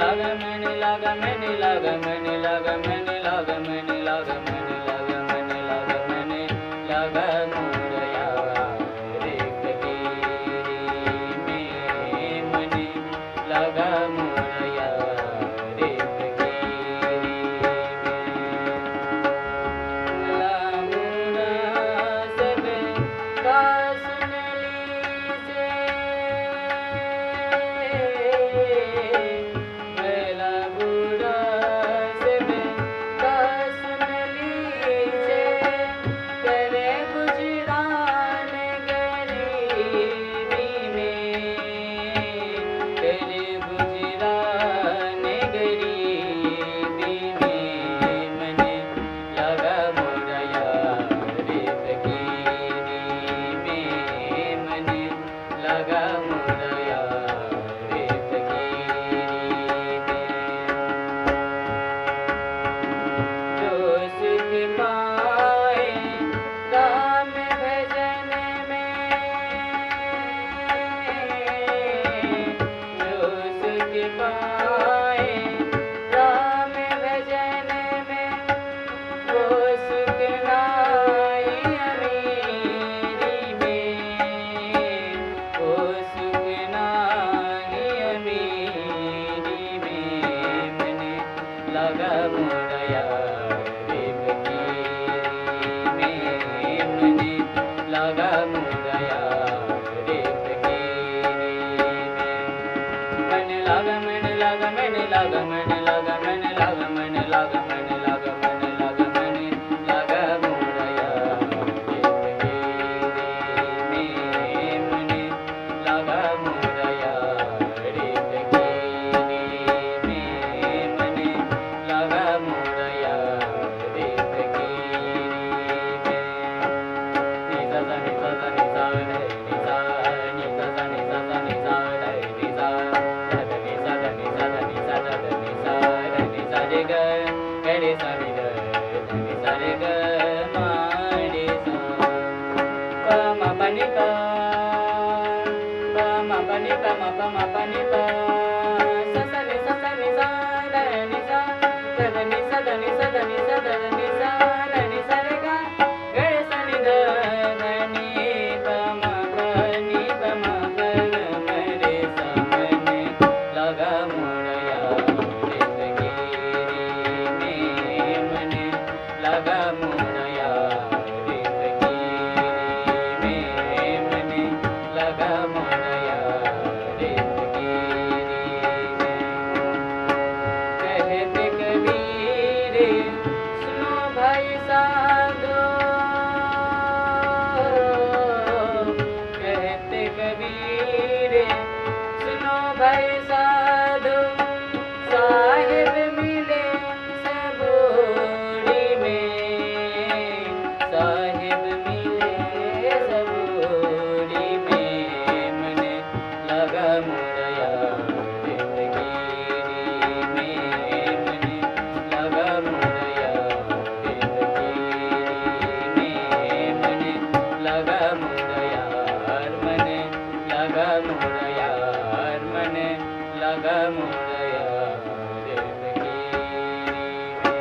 लगा मन लगा मन लगा मन लगा मन लगा मन लगा मन लगा मन लगा मन लगा मोरया रे फकीरी में मन लगा मोरया रे फकीरी में लामुना सब का सुन लीजिए भला बुरा सब का सुन लीजिए करे गुजरान गरीबी में करे गुजरान गरीबी में मन लगा मोरया रे फकीरी में मन लगा मोरया रे फकीरी में जो सुख पाए राम भजन में जो सुख पाए राम भजन में वो सुख नाई अमीरी में वो सुख नाई अमीरी में मन लगा मोरया रे फकीरी में मन लगा मोरया रे फकीरी में मन लगा मन लगा मन लगा मन लगा मन लगा मन लगा मन लगा मन लगा मन लगा मोरया रे फकीरी में मन लगा मोरया रे फकीरी में मन लगा मोरया रे फकीरी में नि सा सा नि सा सा नि सा रे नि सा नि सा सा नि सा सा नि सा रे नि सा ध नि सा ध नि सा ध नि सा ध नि सा रे नि सा रे ग रे सा नि ध नि सा रे ग मा रे सा प म प नि प म प नि प म प म प नि प सा सा नि सा रे नि सा ध नि सा ध नि सा ध नि सा ध नि सा रे नि सा रे ग रे सा नि ध नि प म प नि प म प म रे सा मन लगा मोरया रे फकीरी में मन लगा मोरया रे फकीरी में मन लगा मोरया रे फकीरी में कहते कबीर सुनो भाई साधो कहते कबीर सुनो भाई साधो साहिब मिले सबोरी में साहिब मिले सबोरी में मन लगा मोरया रे फकीरी में मन लगा मोरया रे फकीरी में मन लगा मोरया मन लगा मोरया मन लगा मोरया रे फकीरी में